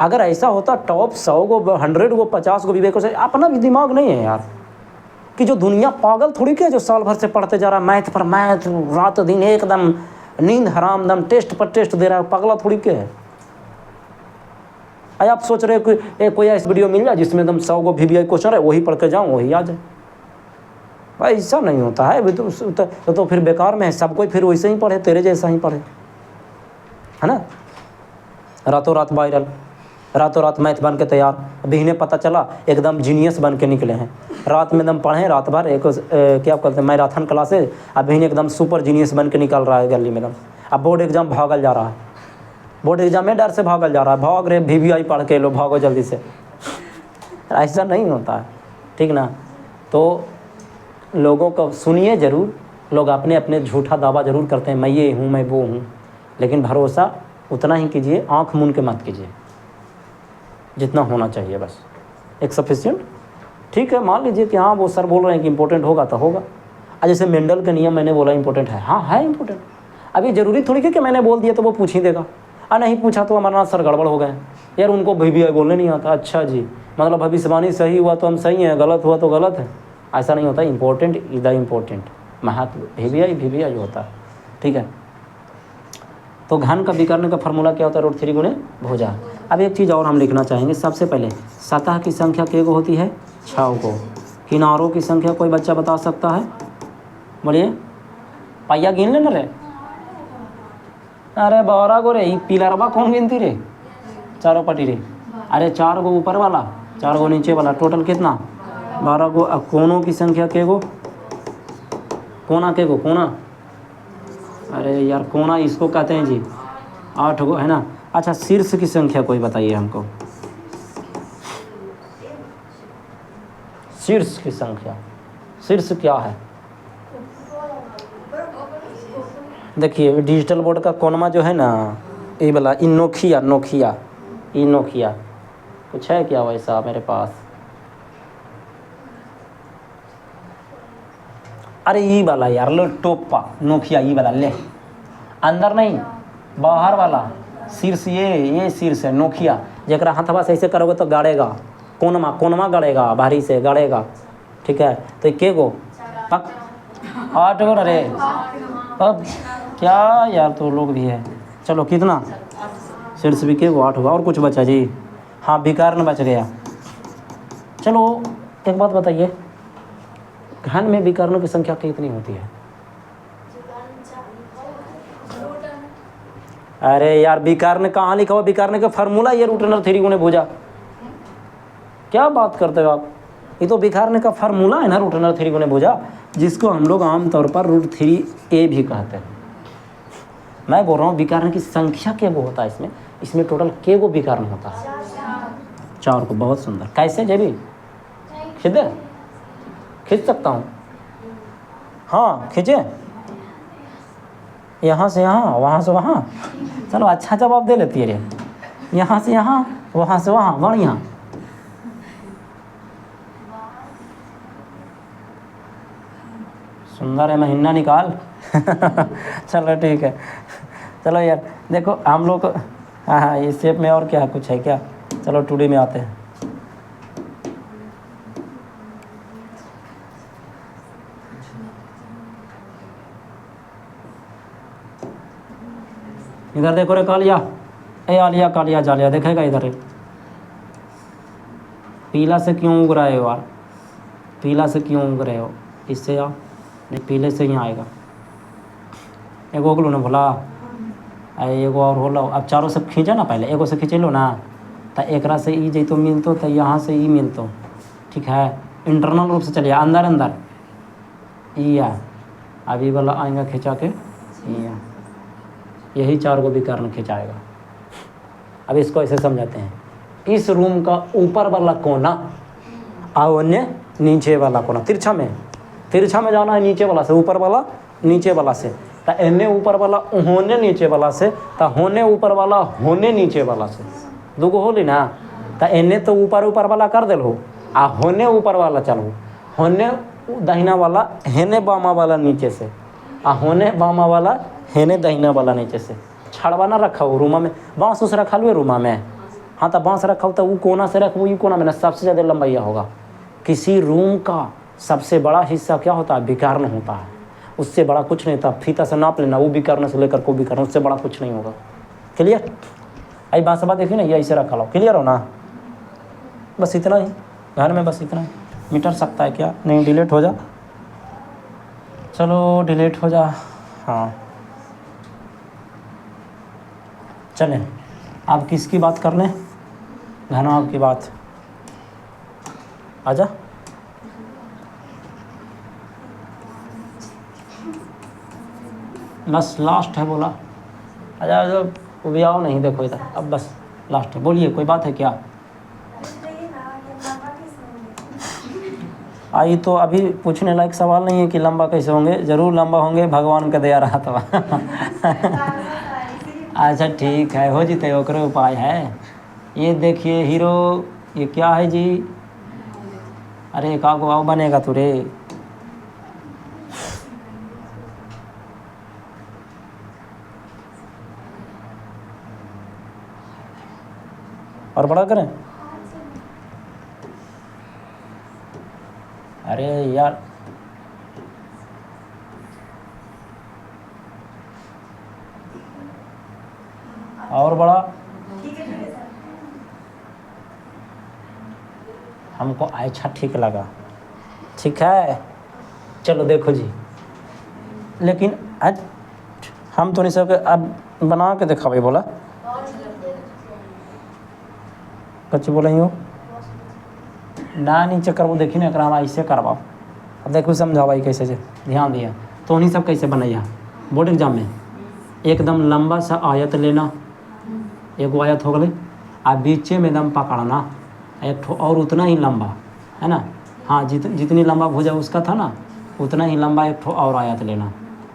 अगर ऐसा होता टॉप 100 को 100 को 50 को VVI क्वेश्चन, अपना भी दिमाग नहीं है यार कि जो दुनिया पागल थोड़ी के जो साल भर से पढ़ते जा रहा है मैथ पर मैथ, रात दिन एकदम नींद हराम दम, टेस्ट पर टेस्ट दे रहा है, पगला थोड़ी के है। आप सोच रहे हो कि कोई ऐसा वीडियो मिल जाए जिसमें एकदम 100 को VVI क्वेश्चन है, वही पढ़ के जाऊँ वही आ जाए? भाई ऐसा नहीं होता है, तो फिर बेकार में है। सब कोई फिर वैसे ही पढ़े, तेरे जैसा ही पढ़े, है ना। रातों रात वायरल, रातों रात मैथ बन के तैयार। अभी इन्हें पता चला एकदम जीनियस बन के निकले हैं। रात में एकदम पढ़ें रात भर, एक क्या कहते हैं मैराथन क्लासेज, अभी इन्हें एकदम सुपर जीनियस बन के निकल रहा है गली में एकदम। अब बोर्ड एग्जाम भागल जा रहा है, बोर्ड एग्जाम में डर से भागल जा रहा है, भाग रहे VVI पढ़ के लो, भागो जल्दी से। ऐसा नहीं होता है, ठीक ना। तो लोगों को सुनिए ज़रूर, लोग अपने अपने झूठा दावा ज़रूर करते हैं, मैं ये हूँ मैं वो हूँ, लेकिन भरोसा उतना ही कीजिए, आँख मूंद के मत कीजिए, जितना होना चाहिए बस एक सफिशिएंट। ठीक है, मान लीजिए कि हाँ वो सर बोल रहे हैं कि इम्पोर्टेंट होगा तो होगा। जैसे मेंडल के नियम मैंने बोला इम्पोर्टेंट है, हाँ है इम्पोर्टेंट। अब ये ज़रूरी थोड़ी कि मैंने बोल दिया तो वो पूछ ही देगा, नहीं पूछा तो अमरनाथ सर गड़बड़ हो गए यार, उनको VVI बोलने नहीं आता। अच्छा जी, मतलब भविष्यवाणी सही हुआ तो हम सही हैं, गलत हुआ तो गलत है, ऐसा नहीं होता। इंपॉर्टेंट इज द इम्पोर्टेंट, महत्व VVI होता है, ठीक है। तो घन का विकर्ण का फार्मूला क्या होता है, √3 गुणे भुजा। अब एक चीज़ और हम लिखना चाहेंगे, सबसे पहले सतह की संख्या के को होती है 6 को, किनारों की संख्या कोई बच्चा बता सकता है? बोलिए, पाइया गिन लेना रे। अरे 12 गो रे, पिलरवा कौन गिनती रे, चारों पटी रे। अरे 4 गो ऊपर वाला, 4 गो नीचे वाला, टोटल कितना 12 गो। अब कोनों की संख्या के गो, कोना के गो, कोना अरे यार कोना इसको कहते हैं जी, 8 गो है ना। अच्छा शीर्ष की संख्या कोई बताइए हमको, शीर्ष की संख्या, शीर्ष क्या है? देखिए डिजिटल बोर्ड का कोनमा जो है ना, ये वाला नोकिया, ये नोकिया कुछ है क्या वैसा मेरे पास? अरे ये वाला यार, लो टोपा नोकिया, ये वाला ले, अंदर नहीं बाहर वाला शीर्ष, ये शीर्ष है नोकिया, जरा हाथवा से ऐसे करोगे तो गाड़ेगा, कोनमा गड़ेगा, भारी से गड़ेगा, ठीक है। तो ये के गो 8 गो। अरे अब क्या यार, तो लोग भी है। चलो कितना शीर्ष भी के गो 8 होगा, और कुछ बचा जी? हाँ विकर्ण बच गया। चलो एक बात बताइए, घन में विकर्णों की संख्या कितनी होती है? अरे यार विकर्ण कहाँ लिखा हुआ? विकर्ण का फार्मूला ये √3 गुणे भुजा। क्या बात करते हो आप? ये तो विकर्ण का फार्मूला है ना, √3 गुणे भुजा, जिसको हम लोग आमतौर पर √3a भी कहते हैं। मैं बोल रहा हूँ विकर्ण की संख्या के वो होता है इसमें, इसमें टोटल के गो विकर्ण होता है? 4 को। बहुत सुंदर। कैसे जेबी खींच सकता हूँ? हाँ खींचे, यहाँ से यहाँ, वहाँ से वहाँ। चलो अच्छा जवाब दे लेती है रे, यहाँ से यहाँ, वहाँ से वहाँ, बढ़िया। सुंदर है, महीना निकाल। चलो ठीक है। चलो यार देखो हम लोग, हाँ इस शेप में और क्या कुछ है क्या? चलो 2D में आते हैं। इधर देखो रे कालिया, ए आलिया कालिया जालिया, देखेगा इधर? पीला से क्यों उग रहे हो यार? पीला से क्यों उग रहे हो? इससे आओ, नहीं पीले से ही आएगा। एगो हो लो ना भोला, एगो और हो लो। अब चारों से खींचा ना, पहले एगो से खींच लो ना, तो एकरा से ई जैतो मिलतो, तो यहाँ से ई मिलतो, ठीक है। इंटरनल रूप से चलिए, अंदर अंदर ई आ, अभी वाला आएगा खींचा के ई आ, यही 4 गो विकर्ण खिंचाएगा। अब इसको ऐसे समझाते हैं, इस रूम का ऊपर वाला कोना और अन्य नीचे वाला कोना, तिरछा में जाना है, नीचे वाला से ऊपर वाला, नीचे वाला से, तो एने ऊपर वाला होने नीचे वाला से, तो होने ऊपर वाला होने नीचे वाला से, दूगो होली ना। तो एने तो ऊपर वाला कर दिल हो, आ होने ऊपर वाला चलो, होने दहिना वाला हेने बामा वाला नीचे से, आ होने बामा वाला हेने दहिना वाला नीचे से। छड़वा ना रखा हो रूमा में, बाँस उस रखा लो रूमा में, हाँ तो बाँस रखा हो तो वो कोना से रखो, ये कोना में ना सबसे ज़्यादा लंबाइया होगा। किसी रूम का सबसे बड़ा हिस्सा क्या होता है? विकर्ण होता है। उससे बड़ा कुछ नहीं था, फीता से नाप लेना, वो विकर्ण से लेकर को विकर्ण, उससे बड़ा कुछ नहीं होगा। क्लियर? आई बात सब देखिए ना, ये ऐसे रखा लो, क्लियर हो ना? बस इतना ही घर में, बस इतना ही। मीटर सकता है क्या? नहीं डिलीट हो जा, चलो डिलीट हो जा। हाँ चलें, आप किसकी बात कर लें? घनाभ की बात। आजा, बस लास्ट है बोला। आजा वो भी आओ, नहीं देखो इधर, अब बस लास्ट है। बोलिए कोई बात है क्या? आई तो अभी पूछने लायक सवाल नहीं है कि लंबा कैसे होंगे, ज़रूर लंबा होंगे, भगवान का दया रहा तो। अच्छा ठीक है, हो जीते ओकरे उपाय है। ये देखिए हीरो, ये क्या है जी? अरे का गो बनेगा तू रे। और बड़ा करें? अरे यार और बड़ा, हमको अच्छा ठीक लगा, ठीक है। चलो देखो जी, लेकिन आज हम तो नहीं सब अब बना के देखा भाई, बोला कच्चे बोला ही हो ना, नीचे करबो देखी ना, हम ऐसे करवाओ। अब देखो समझाओ भाई कैसे से, ध्यान दिया तो नहीं सब कैसे बनैया बोर्ड एग्जाम में। एकदम लंबा सा आयत लेना, एक आयत हो गई, अब बीचे में एकदम पकड़ना एक ठो और उतना ही लंबा, है ना। हाँ, जितनी लंबा भुजा उसका था ना, उतना ही लंबा एक ठो और आयत लेना,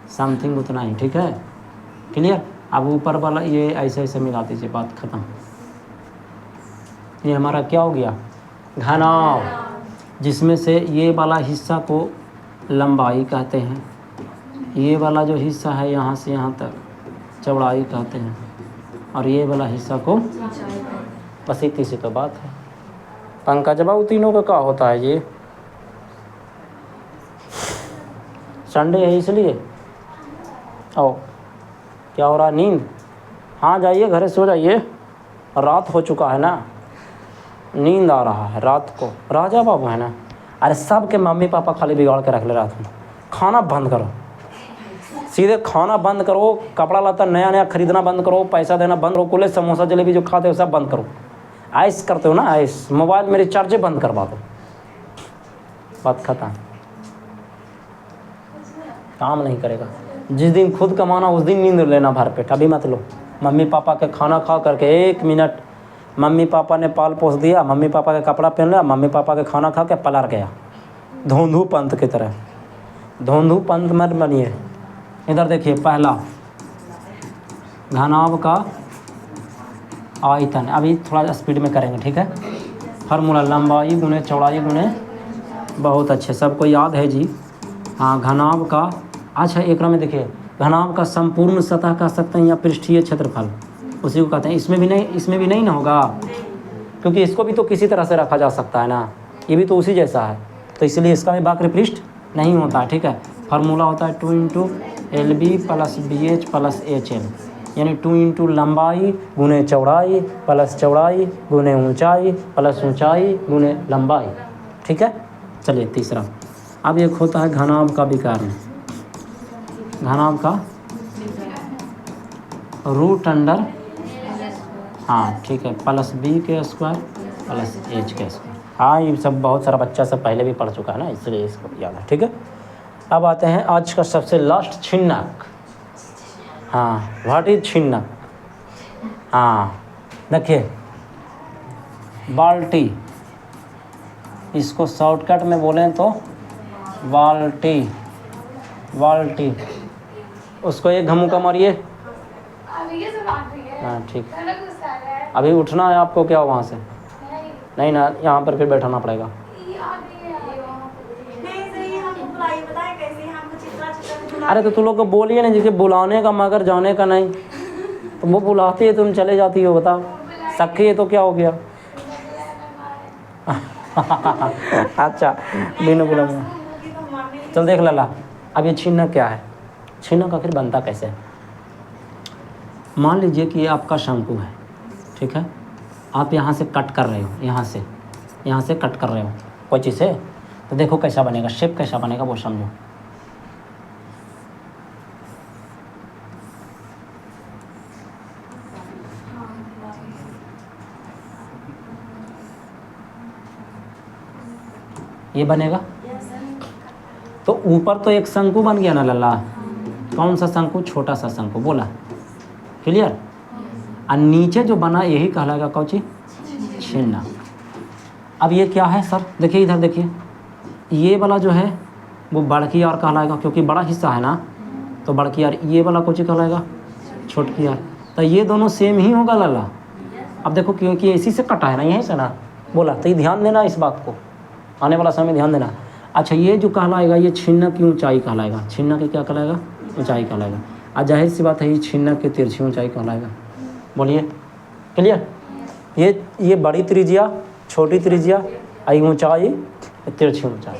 समथिंग उतना ही, ठीक है, क्लियर। अब ऊपर वाला ये ऐसे ऐसे मिला दीजिए, बात ख़त्म। ये हमारा क्या हो गया, घनाव, जिसमें से ये वाला हिस्सा को लंबाई कहते हैं, ये वाला जो हिस्सा है यहाँ से यहाँ तक चौड़ाई कहते हैं, और ये वाला हिस्सा को, बस इतनी सी तो बात है। पंकज बाबू तीनों का क्या होता है, ये संडे है इसलिए। ओ क्या हो रहा है, नींद? हाँ जाइए घरे सो जाइए, रात हो चुका है ना, नींद आ रहा है रात को। राजा बाबू है ना, अरे सब के मम्मी पापा खाली बिगाड़ के रख ले रात में। खाना बंद करो, सीधे खाना बंद करो, कपड़ा लता नया नया खरीदना बंद करो, पैसा देना बंद करो, कुले समोसा जलेबी जो खाते हो सब बंद करो, आइस करते हो ना आइस, मोबाइल में रिचार्ज बंद करवा दो, बात खत्म। काम नहीं करेगा, जिस दिन खुद कमाना उस दिन नींद लेना भर पेट, अभी मत लो। मम्मी पापा के खाना खा करके 1 मिनट, मम्मी पापा ने पाल पोस दिया, मम्मी पापा का कपड़ा पहन लिया, मम्मी पापा के खाना खा के पलट गया, धोंधू पंत की तरह। धोंधू पंत मत बनिए। इधर देखिए, पहला घनाभ का आयतन, अभी थोड़ा स्पीड में करेंगे, ठीक है। फार्मूला लंबाई गुने चौड़ाई गुने, बहुत अच्छे, सबको याद है जी। हाँ, घनाभ का, अच्छा एक में देखिए, घनाभ का संपूर्ण सतह कह सकते हैं या पृष्ठीय क्षेत्रफल, उसी को कहते हैं। इसमें भी नहीं ना होगा, क्योंकि इसको भी तो किसी तरह से रखा जा सकता है ना, ये भी तो उसी जैसा है, तो इसलिए इसका भी वक्र पृष्ठ नहीं होता है, ठीक है। फार्मूला होता है 2 × LB + BH + HL, यानी 2 × लंबाई गुने चौड़ाई प्लस चौड़ाई गुने ऊंचाई प्लस ऊंचाई गुने लंबाई, ठीक है। चलिए तीसरा, अब एक होता है घनाभ का विकर्ण, घनाभ का √, हाँ ठीक है, +B² + H²। हाँ, ये सब बहुत सारा बच्चा सब पहले भी पढ़ चुका है ना, इसलिए इसको याद है, ठीक है। अब आते हैं आज का सबसे लास्ट, छिन्नक। हाँ, व्हाट इज छिन्नक? हाँ देखिए, बाल्टी, इसको शॉर्टकट में बोलें तो बाल्टी, बाल्टी, उसको एक घमुका मारिए। हाँ ठीक, अभी उठना है आपको, क्या वहाँ से नहीं ना, यहाँ पर फिर बैठाना पड़ेगा। अरे तो तुम लोग को बोलिए ना, जिसके बुलाने का मगर जाने का नहीं, तो वो बुलाती है तुम चले जाती हो, बताओ सखी है तो क्या हो गया। अच्छा बिना बुला, चल देख लला। अब ये छिन्नक क्या है, छिन्नक आखिर बनता कैसे है? मान लीजिए कि ये आपका शंकु है, ठीक है, आप यहाँ से कट कर रहे हो, यहाँ से कट कर रहे हो कोई चीज़ से, तो देखो कैसा बनेगा, शेप कैसा बनेगा वो समझो। ये बनेगा, तो ऊपर तो एक शंकु बन गया ना लल्ला, कौन सा शंकु? छोटा सा शंकु, बोला क्लियर। और नीचे जो बना यही कहलाएगा कौची? छिन्नक। अब ये क्या है सर? देखिए इधर देखिए, ये वाला जो है वो बड़की आर कहलाएगा, क्योंकि बड़ा हिस्सा है ना, तो बड़की आर। ये वाला कौची कहलाएगा? छोटकी आर। तो ये दोनों सेम ही होगा लल्ला। अब देखो, क्योंकि इसी से कटा है ना, यहीं से ना, बोला, तो ये ध्यान देना इस बात को, आने वाला समय ध्यान देना। अच्छा, ये जो कहलाएगा ये छिन्नक की ऊंचाई कहलाएगा, छिन्नक की क्या कहलाएगा? ऊंचाई कहलाएगा। और जाहिर सी बात है ये छिन्नक की तिरछी ऊंचाई कहलाएगा। बोलिए क्लियर। ये बड़ी त्रिज्या, छोटी त्रिज्या, आई ऊंचाई, तिरछी ऊंचाई,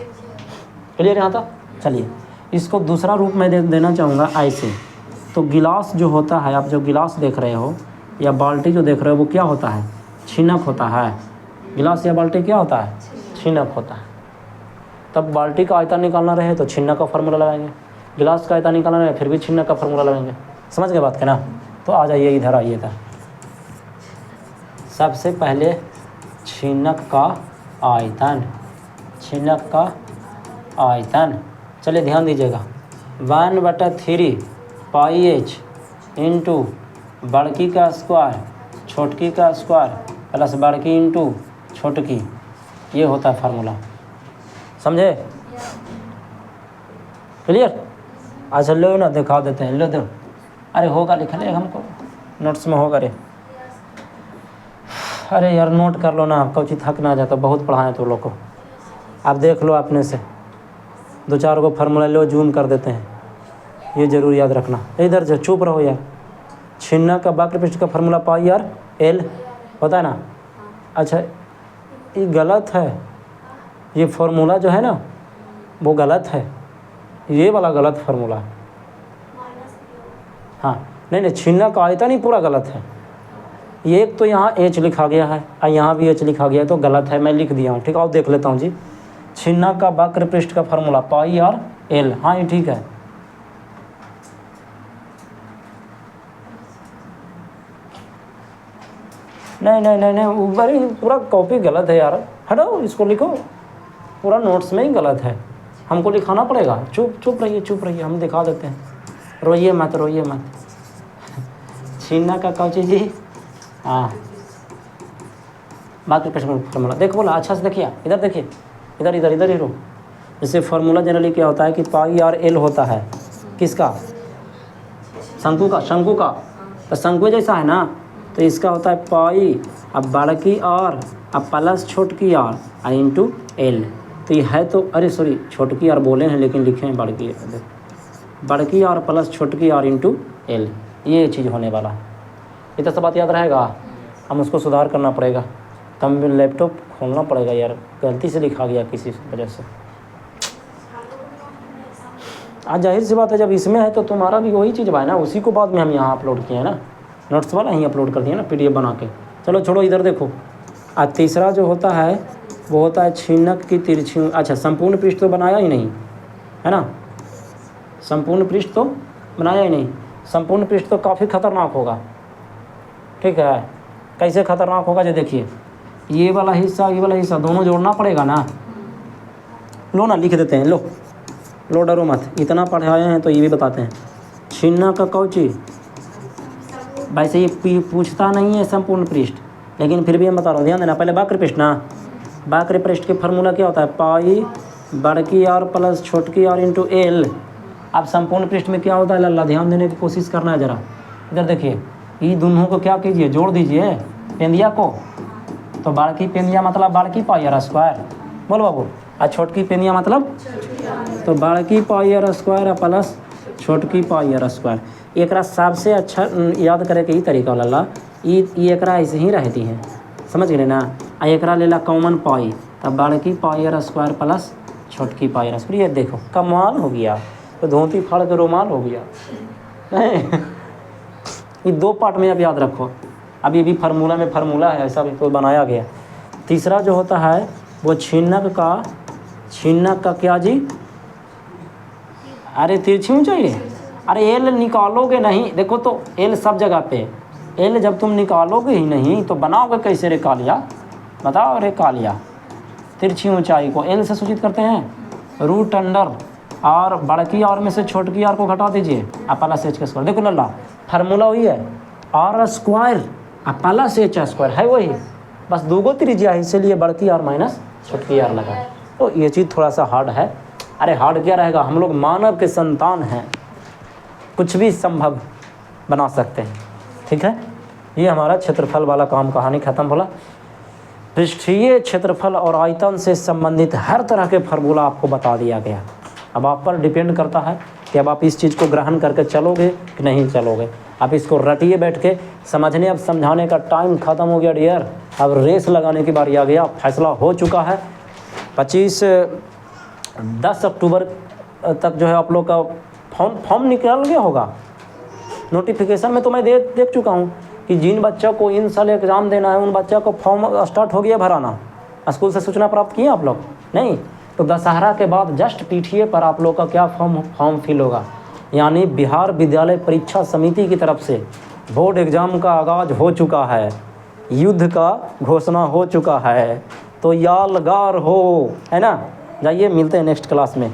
क्लियर यहाँ तक। चलिए इसको दूसरा रूप में देना चाहूँगा ऐसे। तो गिलास जो होता है, आप जो गिलास देख रहे हो या बाल्टी जो देख रहे हो, वो क्या होता है? छिन्नक होता है। गिलास या बाल्टी क्या होता है? छिन्नक होता है। तब बाल्टी का आयतन निकालना रहे तो छिन्नक का फार्मूला लगाएंगे, गिलास का आयतन निकालना रहे फिर भी छिन्नक का फार्मूला लगाएंगे। समझ गए बात के ना? तो आ जाइए इधर, आइए था। सबसे पहले छिन्नक का आयतन, छिन्नक का आयतन, चलिए ध्यान दीजिएगा, 1/3 πh इंटू बड़की का स्क्वायर छोटकी का स्क्वायर प्लस बड़की इंटू छोटकी, ये होता है फार्मूला। समझे? क्लियर? अच्छा लो ना, दिखा देते हैं, लो दो। अरे होगा लिखा ले, हमको नोट्स में होगा रे। अरे यार नोट कर लो ना, आपका उचित थक ना जाता, बहुत पढ़ाएं तो लोग को। आप देख लो अपने से, 2-4 को फार्मूला लो, जूम कर देते हैं, ये ज़रूर याद रखना। इधर से चुप रहो यार। छिन्ना का वक्र पृष्ठ का फार्मूला पाई आर एल होता है ना। अच्छा ये गलत है, ये फार्मूला जो है ना वो गलत है, ये वाला गलत फार्मूला है। हाँ नहीं, छिन्ना का आयतन ही पूरा गलत है। ये एक तो यहाँ एच लिखा गया है और यहाँ भी एच लिखा गया है, तो गलत है, मैं लिख दिया हूँ। ठीक है, और देख लेता हूँ जी। छिन्ना का वक्र पृष्ठ का फार्मूला पाई आर एल, हाँ ये ठीक है। नहीं नहीं नहीं नहीं, ऊपर ही पूरा कॉपी गलत है यार, हटाओ इसको, लिखो पूरा नोट्स में ही गलत है, हमको लिखाना पड़ेगा। चुप रहिए, हम दिखा देते हैं, रोइए मत। छिन्ना का कौची जी, हाँ बाकी प्रश्न फार्मूला देखो बोला, अच्छा से देखिए, इधर देखिए, इधर ही रो। जैसे फार्मूला जनरली क्या होता है कि पाई आर एल होता है, किसका? शंकु का, तो शंकु जैसा है ना, तो इसका होता है पाई अब बड़की आर अब प्लस छोटकी आर इंटू एल। तो ये है तो, अरे सॉरी छोटकी आर बोले हैं लेकिन लिखे हैं बड़की आर प्लस छोटकी आर इंटू एल, ये चीज़ होने वाला है। ये तो सब बात याद रहेगा, हम उसको सुधार करना पड़ेगा, तब लैपटॉप खोलना पड़ेगा यार, गलती से लिखा गया किसी वजह से। आज जाहिर सी बात है जब इसमें है तो तुम्हारा भी वही चीज़ है ना, उसी को बाद में हम यहाँ अपलोड किए हैं ना, नोट्स वाला ही अपलोड कर दिया ना PDF बना के। चलो छोड़ो, इधर देखो। आज तीसरा जो होता है वो होता है छिन्नक की तिरछी। अच्छा संपूर्ण पृष्ठ तो बनाया ही नहीं है ना, संपूर्ण पृष्ठ तो बनाया ही नहीं। संपूर्ण पृष्ठ तो काफ़ी खतरनाक होगा, ठीक है। कैसे खतरनाक होगा जो देखिए, ये वाला हिस्सा दोनों जोड़ना पड़ेगा ना। लो ना लिख देते हैं, लो डरो मत, इतना पढ़ाए हैं तो ये भी बताते हैं। छिन्ना का कौची, वैसे ये पूछता नहीं है संपूर्ण पृष्ठ, लेकिन फिर भी हम बता रहा हूँ, ध्यान देना। पहले वक्र पृष्ठ ना, वक्र पृष्ठ के फार्मूला क्या होता है? पाई बड़की आर प्लस छोटकी आर इंटू एल। अब संपूर्ण पृष्ठ में क्या होता है लल्ला, ध्यान देने की कोशिश करना है ज़रा। इधर देखिए, ये दोनों को क्या कीजिए, जोड़ दीजिए पेंदिया को। तो बड़की पेंदिया मतलब बड़की पाई आर स्क्वायर, बोलो बाबू, और छोटकी पेंदिया मतलब तो बड़की पाई आर स्क्वायर प्लस छोटकी पाई आर स्क्वायर। एकरा सबसे अच्छा याद करे के ही तरीका लल्ला, ये एकरा ऐसे ही रहती है, समझ गए ना। आ एकरा लेला कॉमन पाई, तब बड़की पाई आर स्क्वायर प्लस छोटकी पाई आर स्क्वायर। ये देखो कमाल हो गया, तो धोती फाड़ के रुमाल हो गया। नहीं ये 2 पार्ट में अब याद रखो, अब ये भी फार्मूला में फार्मूला है, ऐसा भी तो बनाया गया। तीसरा जो होता है वो छिन्नक का क्या जी, अरे तिरछी चाहिए, अरे एल निकालोगे नहीं, देखो तो एल सब जगह पे, एल जब तुम निकालोगे ही नहीं तो बनाओगे कैसे रे कालिया, बताओ रे कालिया। तिरछी ऊंचाई को एल से सूचित करते हैं, रूट अंडर और बड़की आर में से छोटकी आर को घटा दीजिए, आप प्लस एच का स्क्वायर। देखो लल्ला फार्मूला वही है, r square plus h square है वही, बस 2 गो त्रिज्या है, इसीलिए बड़की आर माइनस छोटकी आर लगा। तो ये चीज़ थोड़ा सा हार्ड है। अरे हार्ड क्या रहेगा, हम लोग मानव के संतान हैं, कुछ भी संभव बना सकते हैं, ठीक है। ये हमारा क्षेत्रफल वाला काम, कहानी ख़त्म। बोला पृष्ठीय क्षेत्रफल और आयतन से संबंधित हर तरह के फार्मूला आपको बता दिया गया। अब आप पर डिपेंड करता है कि अब आप इस चीज़ को ग्रहण करके चलोगे कि नहीं चलोगे। आप इसको रटिए बैठ के, समझने अब समझाने का टाइम ख़त्म हो गया डियर, अब रेस लगाने की बारी आ गया। फैसला हो चुका है, 10 अक्टूबर तक जो है आप लोग का फॉर्म निकल गया होगा। नोटिफिकेशन में तो मैं देख चुका हूँ कि जिन बच्चों को इन साल एग्ज़ाम देना है उन बच्चों को फॉर्म स्टार्ट हो गया भराना। स्कूल से सूचना प्राप्त किए आप लोग नहीं? तो दशहरा के बाद जस्ट PTA पर आप लोग का क्या फॉर्म फिल होगा, यानी बिहार विद्यालय परीक्षा समिति की तरफ से बोर्ड एग्ज़ाम का आगाज़ हो चुका है, युद्ध का घोषणा हो चुका है। तो यालगार हो, है ना। जाइए मिलते हैं नेक्स्ट क्लास में।